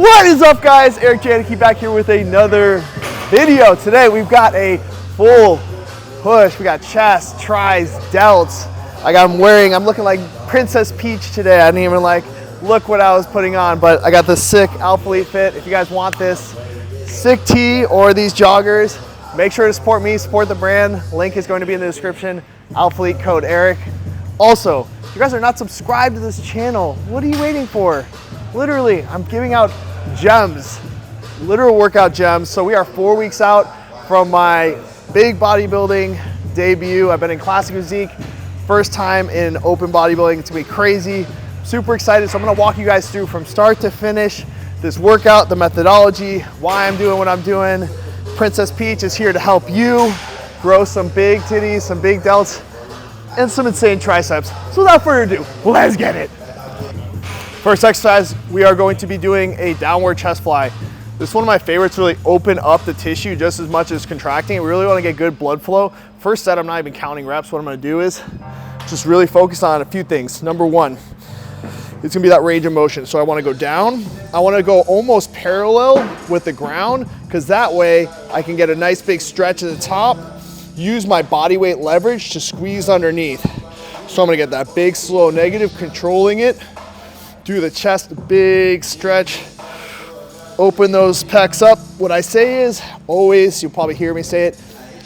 What is up, guys? Eric Janicki back here with another video. Today we've got a full push. We got chest, tris, delts. I'm looking like Princess Peach today. I didn't even look what I was putting on, but I got this sick Alphalete fit. If you guys want this sick tee or these joggers, make sure to support me, support the brand. Link is going to be in the description. Alphalete code Eric. Also, if you guys are not subscribed to this channel, what are you waiting for? Literally, I'm giving out gems, literal workout gems. So we are 4 weeks out from my big bodybuilding debut. I've been in classic physique, first time in open bodybuilding. It's gonna be crazy, super excited. So I'm gonna walk you guys through from start to finish this workout, the methodology, why I'm doing what I'm doing. Princess Peach is here to help you grow some big titties, some big delts, and some insane triceps. So without further ado, let's get it. First exercise, we are going to be doing a downward chest fly. This is one of my favorites, really open up the tissue just as much as contracting. We really want to get good blood flow. First set, I'm not even counting reps. What I'm going to do is just really focus on a few things. Number one, it's going to be that range of motion. So I want to go down. I want to go almost parallel with the ground, because that way I can get a nice big stretch at the top, use my body weight leverage to squeeze underneath. So I'm going to get that big, slow negative, controlling it. Do the chest, big stretch, open those pecs up. What I say is always, you'll probably hear me say it,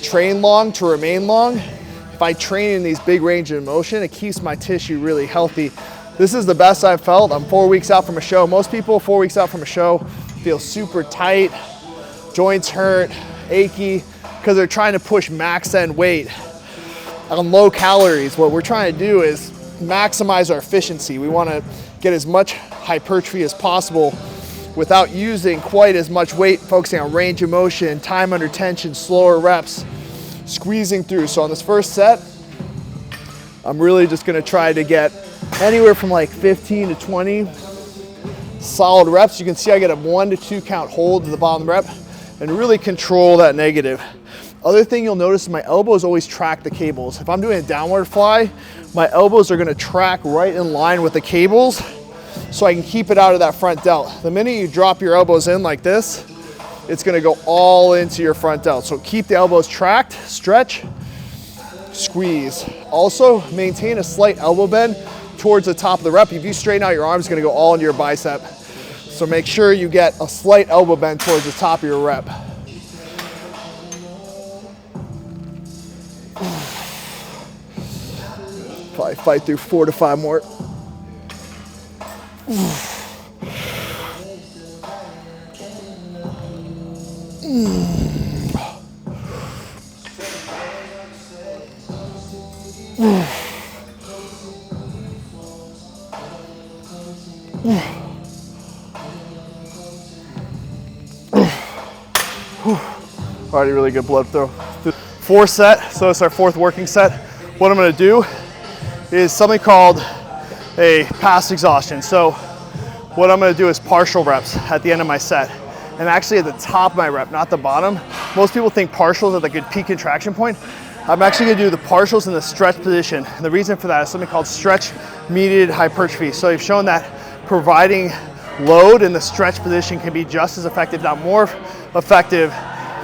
train long to remain long. If I train in these big range of motion, it keeps my tissue really healthy. This is the best I've felt. I'm 4 weeks out from a show. Most people 4 weeks out from a show feel super tight, joints hurt, achy, because they're trying to push max end weight on low calories. What we're trying to do is maximize our efficiency. We want to get as much hypertrophy as possible without using quite as much weight, focusing on range of motion, time under tension, slower reps, squeezing through. So on this first set, I'm really just gonna try to get anywhere from like 15 to 20 solid reps. You can see I get a 1 to 2 count hold to the bottom rep and really control that negative. Other thing you'll notice is my elbows always track the cables. If I'm doing a downward fly, my elbows are gonna track right in line with the cables so I can keep it out of that front delt. The minute you drop your elbows in like this, it's gonna go all into your front delt. So keep the elbows tracked, stretch, squeeze. Also maintain a slight elbow bend towards the top of the rep. If you straighten out your arms, it's gonna go all into your bicep. So make sure you get a slight elbow bend towards the top of your rep. Probably fight through 4 to 5 more. Already really good blood flow. 4 set, so it's our 4th working set. What I'm gonna do is something called a past exhaustion. So what I'm gonna do is partial reps at the end of my set. And actually at the top of my rep, not the bottom. Most people think partials are like a peak contraction point. I'm actually gonna do the partials in the stretch position. And the reason for that is something called stretch mediated hypertrophy. So they've shown that providing load in the stretch position can be just as effective, not more effective,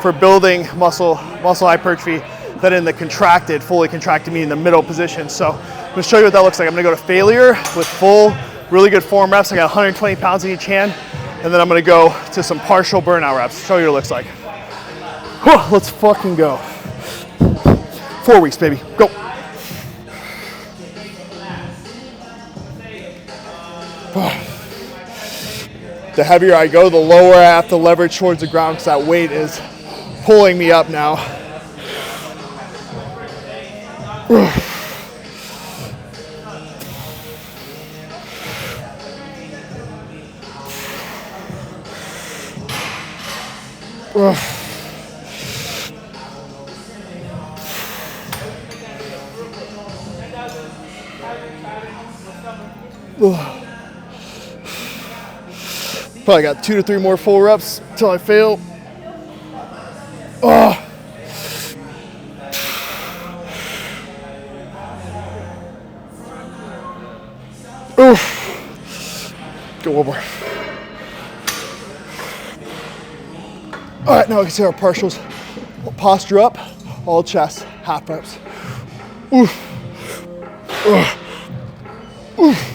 for building muscle hypertrophy than in the contracted, fully contracted, meaning the middle position. So I'm gonna show you what that looks like. I'm gonna go to failure with full, really good form reps. I got 120 pounds in each hand. And then I'm gonna go to some partial burnout reps. Show you what it looks like. Whew, let's fucking go. 4 weeks, baby, go. The heavier I go, the lower I have to leverage towards the ground because that weight is pulling me up now. Probably got 2 to 3 more full reps until I fail. Go one more. All right, now we can see our partials. Posture up, all chest, half reps. Oof. Oof. Oof.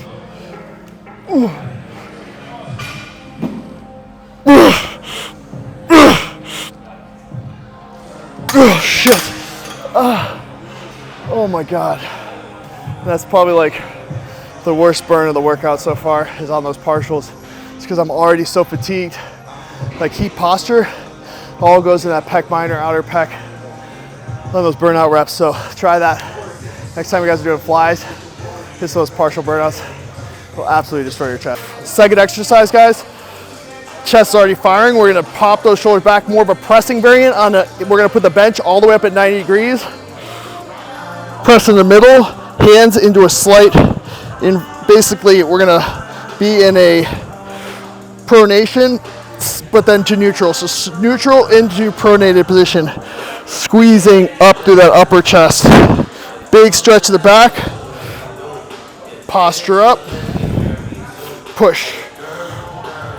Oh shit. Oh my God. That's probably like the worst burn of the workout so far is on those partials. It's because I'm already so fatigued. Like keep posture, all goes in that pec minor, outer pec on those burnout reps. So try that. Next time you guys are doing flies, hit those partial burnouts. It'll absolutely destroy your chest. Second exercise, guys. Chest is already firing. We're gonna pop those shoulders back, more of a pressing variant on we're gonna put the bench all the way up at 90 degrees. Press in the middle, hands into a slight, basically we're gonna be in a pronation, but then to neutral. So neutral into pronated position, squeezing up through that upper chest. Big stretch to the back, posture up, push,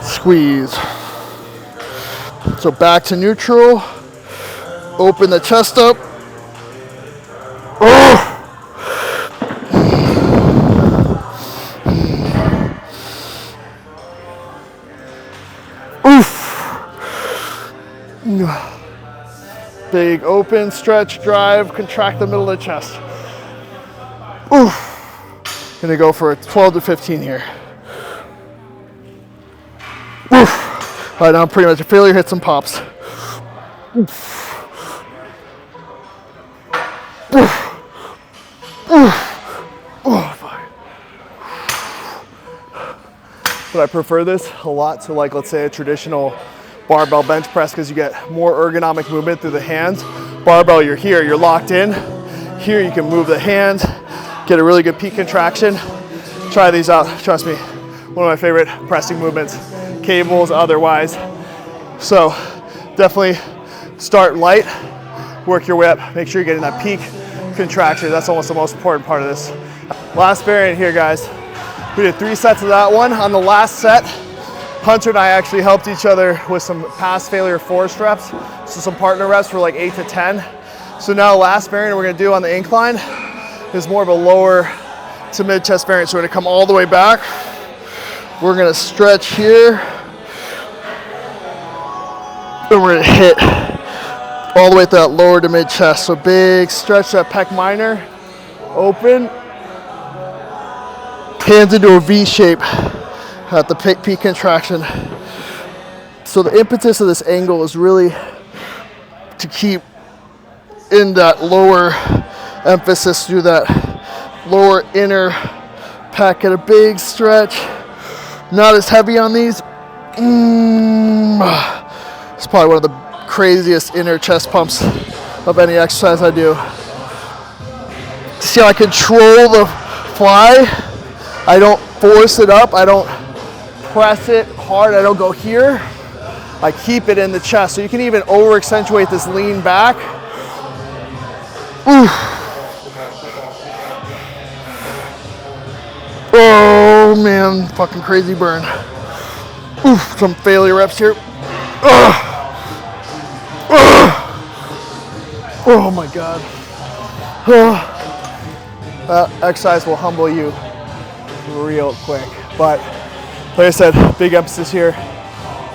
squeeze. So back to neutral, open the chest up. Big open, stretch, drive, contract the middle of the chest. Oof. Gonna go for a 12 to 15 here. Oof. All right, now I'm pretty much a failure, hit some pops. Oof. Oof. Oof. Oh, fuck. But I prefer this a lot to, like, let's say a traditional barbell bench press because you get more ergonomic movement through the hands. Barbell, you're here, you're locked in. Here you can move the hands, get a really good peak contraction. Try these out, trust me. One of my favorite pressing movements, cables, otherwise. So definitely start light, work your way up, make sure you're getting that peak contraction. That's almost the most important part of this. Last variant here, guys. We did 3 sets of that one. On the last set, Hunter and I actually helped each other with some pass failure forced reps. So some partner reps for like 8 to 10. So now last variant we're gonna do on the incline is more of a lower to mid chest variant. So we're gonna come all the way back. We're gonna stretch here. And we're gonna hit all the way to that lower to mid chest. So big stretch, that pec minor, open. Hands into a V shape at the peak contraction. So the impetus of this angle is really to keep in that lower emphasis through that lower inner pec. Get a big stretch. Not as heavy on these. It's probably one of the craziest inner chest pumps of any exercise I do. See how I control the fly? I don't force it up. I don't press it hard. I don't go here. I keep it in the chest. So you can even over accentuate this lean back. Oof. Oh man, fucking crazy burn. Oof, some failure reps here. Oh my God. That exercise will humble you real quick. But like I said, big emphasis here.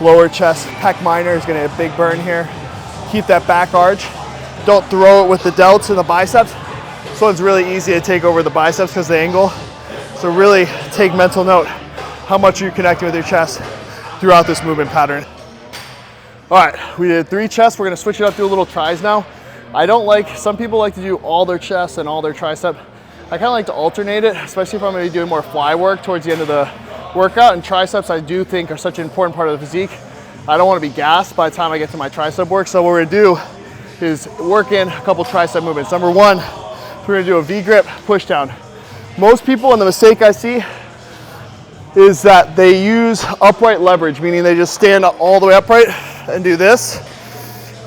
Lower chest, pec minor is gonna get a big burn here. Keep that back arch. Don't throw it with the delts and the biceps. This one's really easy to take over the biceps because of the angle. So really take mental note how much you're connecting with your chest throughout this movement pattern. All right, we did 3 chests. We're gonna switch it up to a little tris now. Some people like to do all their chest and all their tricep. I kind of like to alternate it, especially if I'm gonna be doing more fly work towards the end of the workout. And triceps I do think are such an important part of the physique. I don't wanna be gassed by the time I get to my tricep work. So what we're gonna do is work in a couple tricep movements. Number 1, we're gonna do a V-grip push down. Most people, and the mistake I see, is that they use upright leverage, meaning they just stand up all the way upright and do this.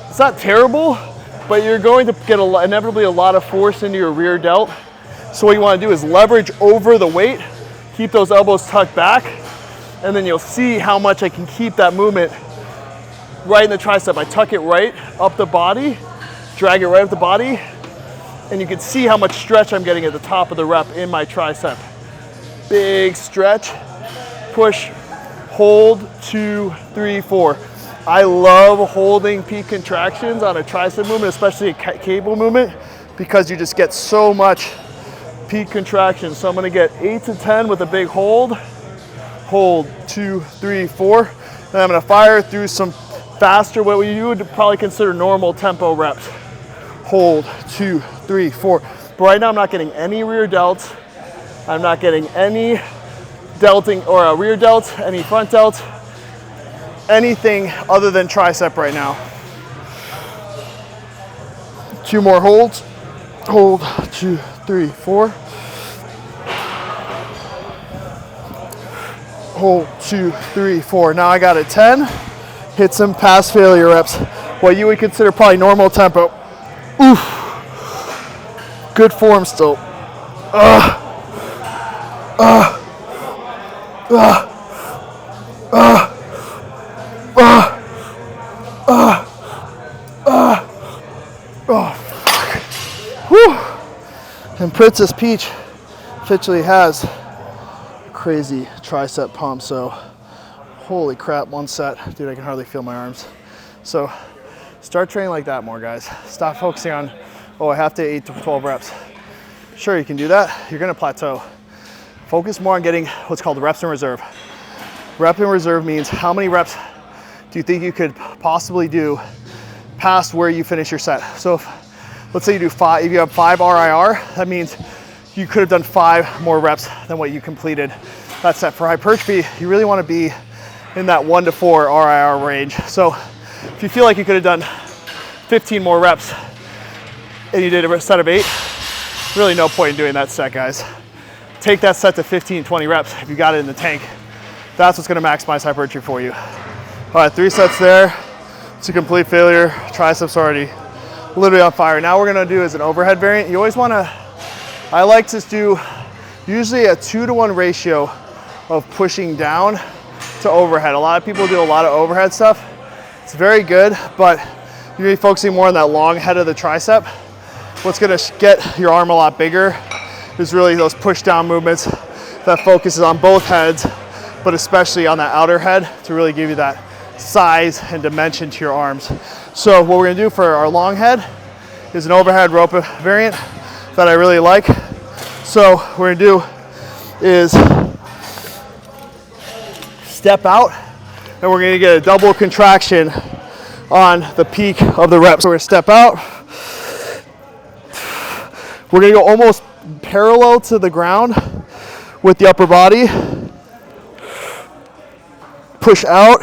It's not terrible, but you're going to get inevitably a lot of force into your rear delt. So what you want to do is leverage over the weight, keep those elbows tucked back, and then you'll see how much I can keep that movement right in the tricep. I tuck it right up the body, drag it right up the body, and you can see how much stretch I'm getting at the top of the rep in my tricep. Big stretch, push, hold, 2, 3, 4. I love holding peak contractions on a tricep movement, especially a cable movement, because you just get so much peak contraction. So I'm gonna get 8 to 10 with a big hold. Hold, 2, 3, 4. Then I'm gonna fire through some faster, what you would probably consider normal tempo reps. Hold, 2, 3, 4. But right now I'm not getting any rear delts. I'm not getting any delting or rear delts, any front delts, anything other than tricep right now. 2 more holds. Hold, 2, 3, 4. Hold, 2, 3, 4. Now I got a 10. Hit some pass failure reps. What you would consider probably normal tempo. Oof. Good form still. And Princess Peach officially has a crazy tricep pump, so holy crap, 1 set. Dude, I can hardly feel my arms. So start training like that more, guys. Stop focusing on, oh, I have to 8 to 12 reps. Sure, you can do that. You're gonna plateau. Focus more on getting what's called reps in reserve. Rep in reserve means how many reps do you think you could possibly do past where you finish your set. So if, let's say you do 5, if you have 5 RIR, that means you could have done 5 more reps than what you completed that set. For hypertrophy, you really want to be in that 1 to 4 RIR range. So if you feel like you could have done 15 more reps and you did a set of 8, really no point in doing that set, guys. Take that set to 15, 20 reps if you got it in the tank. That's what's going to maximize hypertrophy for you. All right, 3 sets there. It's a complete failure. Triceps already literally on fire. Now we're gonna do is an overhead variant. You always wanna, I like to do usually a 2-to-1 ratio of pushing down to overhead. A lot of people do a lot of overhead stuff. It's very good, but you're gonna be focusing more on that long head of the tricep. What's gonna get your arm a lot bigger is really those push down movements that focuses on both heads, but especially on that outer head to really give you that size and dimension to your arms. So what we're gonna do for our long head is an overhead rope variant that I really like. So what we're gonna do is step out and we're gonna get a double contraction on the peak of the rep. So we're gonna step out. We're gonna go almost parallel to the ground with the upper body. Push out,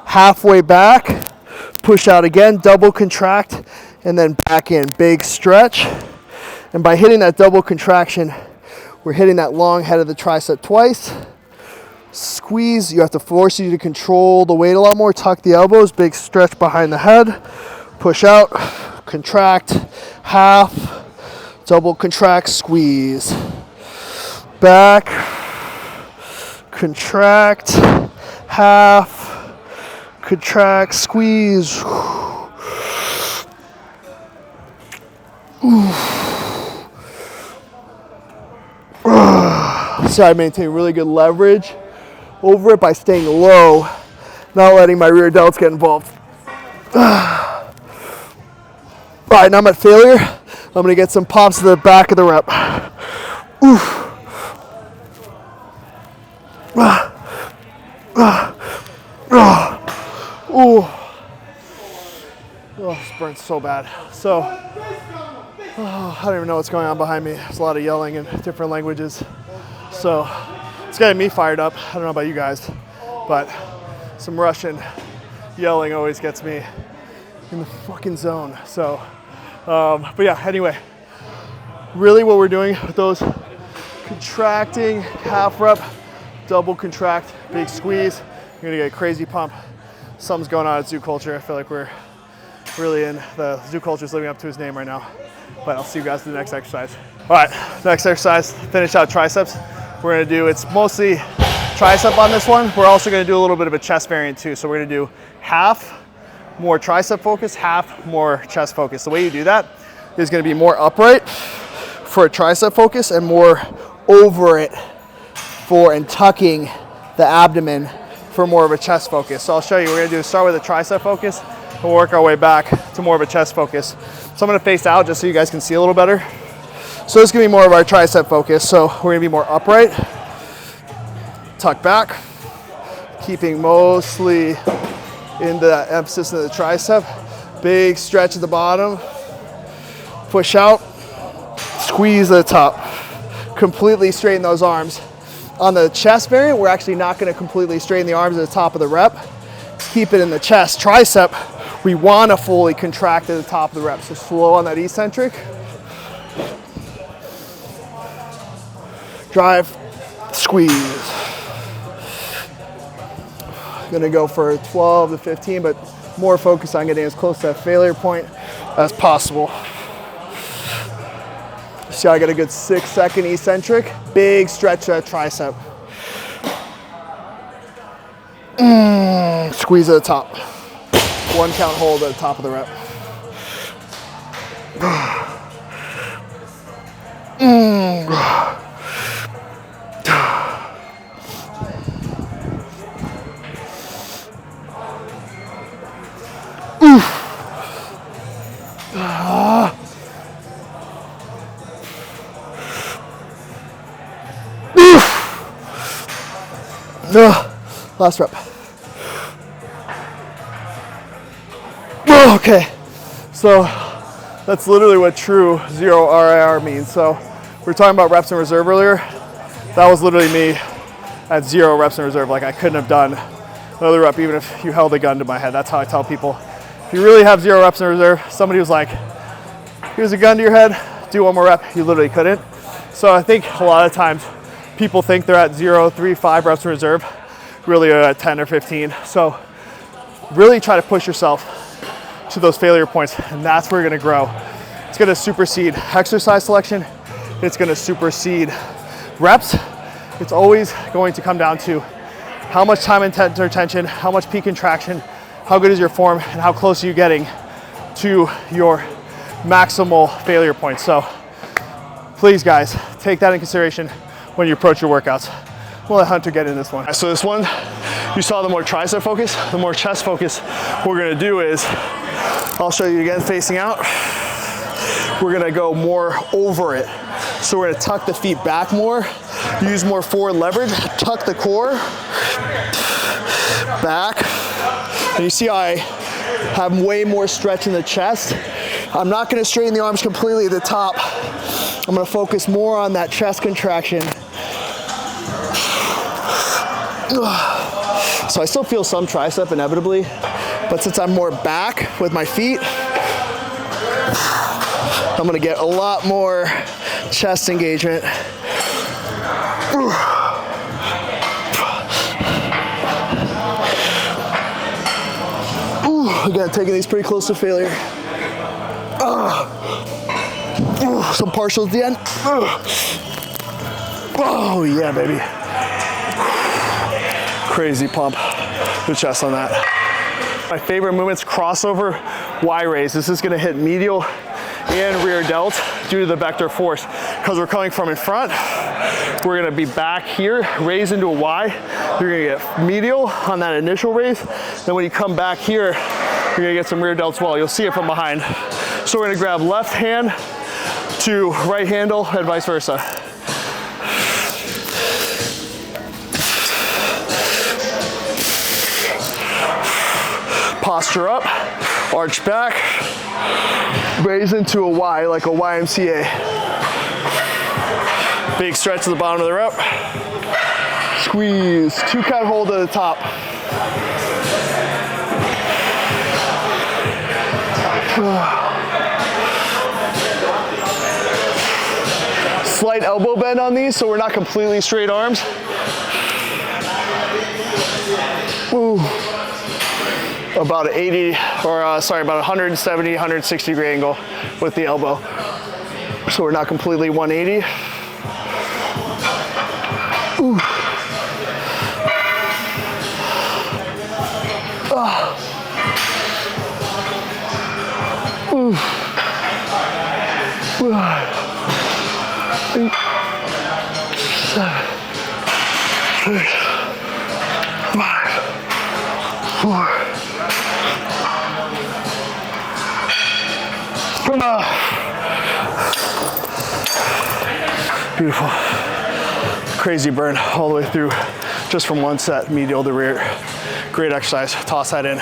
halfway back, push out again, double contract, and then back in, big stretch. And by hitting that double contraction, we're hitting that long head of the tricep twice. Squeeze, you have to force you to control the weight a lot more, tuck the elbows, big stretch behind the head, push out, contract, half, double contract, squeeze. Back, contract, half, contract, squeeze. So I maintain really good leverage over it by staying low, not letting my rear delts get involved. All right, now I'm at failure. I'm gonna get some pops to the back of the rep. Oh, this burns so bad. So, I don't even know what's going on behind me. There's a lot of yelling in different languages. So, it's getting me fired up. I don't know about you guys, but some Russian yelling always gets me in the fucking zone. So, but yeah, anyway, really what we're doing with those contracting half rep, double contract, big squeeze, you're gonna get a crazy pump. Something's going on at zoo culture. I feel like we're really in the zoo culture is living up to his name right now. But I'll see you guys in the next exercise. All right, next exercise, finish out triceps. We're gonna do, it's mostly tricep on this one. We're also gonna do a little bit of a chest variant too. So we're gonna do half more tricep focus, half more chest focus. The way you do that is going to be more upright for a tricep focus and more over it for and tucking the abdomen for more of a chest focus. So I'll show you. We're going to start with a tricep focus and we'll work our way back to more of a chest focus. So I'm going to face out just so you guys can see a little better. So this is going to be more of our tricep focus. So we're going to be more upright, tuck back, keeping mostly in the emphasis of the tricep. Big stretch at the bottom, push out, squeeze at the top. Completely straighten those arms. On the chest variant, we're actually not going to completely straighten the arms at the top of the rep. Just keep it in the chest. Tricep, we want to fully contract at the top of the rep. So slow on that eccentric. Drive, squeeze. Gonna go for 12 to 15, but more focus on getting as close to that failure point as possible. See how I got a good 6-second eccentric. Big stretch to that tricep. Squeeze at the top. 1 count hold at the top of the rep. Last rep. Okay, so that's literally what true zero RIR means. So we were talking about reps in reserve earlier. That was literally me at 0 reps in reserve. Like I couldn't have done another rep even if you held a gun to my head. That's how I tell people. If you really have 0 reps in reserve, somebody was like, here's a gun to your head, do 1 more rep. You literally couldn't. So I think a lot of times people think they're at 0, 3, 5 reps in reserve, really at 10 or 15. So really try to push yourself to those failure points, and that's where you're gonna grow. It's gonna supersede exercise selection. It's gonna supersede reps. It's always going to come down to how much time and tension, how much peak contraction, how good is your form, and how close are you getting to your maximal failure point. So please guys, take that in consideration when you approach your workouts. We'll let Hunter get in this one. So this one, you saw the more tricep focus, the more chest focus. What we're gonna do is, I'll show you again facing out. We're gonna go more over it. So we're gonna tuck the feet back more, use more forward leverage, tuck the core, back. And you see how I have way more stretch in the chest. I'm not gonna straighten the arms completely at the top. I'm gonna focus more on that chest contraction. So I still feel some tricep inevitably, but since I'm more back with my feet, I'm gonna get a lot more chest engagement. Again, taking these pretty close to failure. Some partials at the end. Oh yeah, baby. Crazy pump the chest on that. My favorite movement's crossover Y raise. This is gonna hit medial and rear delts due to the vector force. Because we're coming from in front, we're gonna be back here, raise into a Y. You're gonna get medial on that initial raise. Then when you come back here, you're gonna get some rear delts well. You'll see it from behind. So we're gonna grab left hand to right handle and vice versa. Posture up, arch back, raise into a Y like a YMCA. Big stretch to the bottom of the rep. Squeeze, 2 count hold at the top. Slight elbow bend on these so we're not completely straight arms. Ooh. About 80, or sorry, about 170, 160 degree angle with the elbow. So we're not completely 180. Ooh. 8, 7, 6, 5, 4. Beautiful. Crazy burn all the way through just from one set, medial to rear. Great exercise, toss that in.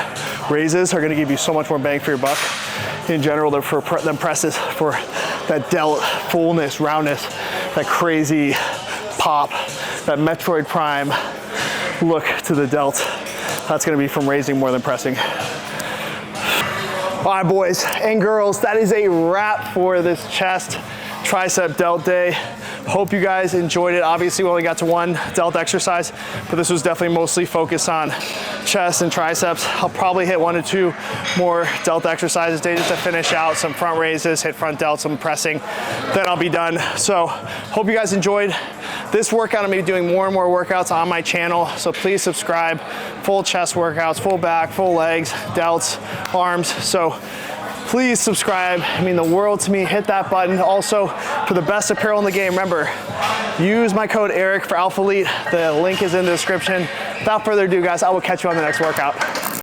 Raises are gonna give you so much more bang for your buck. In general, they're for them presses for that delt fullness, roundness, that crazy pop, that Metroid Prime look to the delt. That's gonna be from raising more than pressing. All right, boys and girls, that is a wrap for this chest tricep delt day. Hope you guys enjoyed it. Obviously, we only got to one delt exercise, but this was definitely mostly focused on chest and triceps. I'll probably hit 1 or 2 more delt exercises today just to finish out some front raises, hit front delts, some pressing, then I'll be done. So hope you guys enjoyed this workout. I'm gonna be doing more and more workouts on my channel, so please subscribe. Full chest workouts, full back, full legs, delts, arms. So please subscribe. I mean the world to me. Hit that button. Also, for the best apparel in the game, remember, use my code ERIC for Alpha Elite. The link is in the description. Without further ado, guys, I will catch you on the next workout.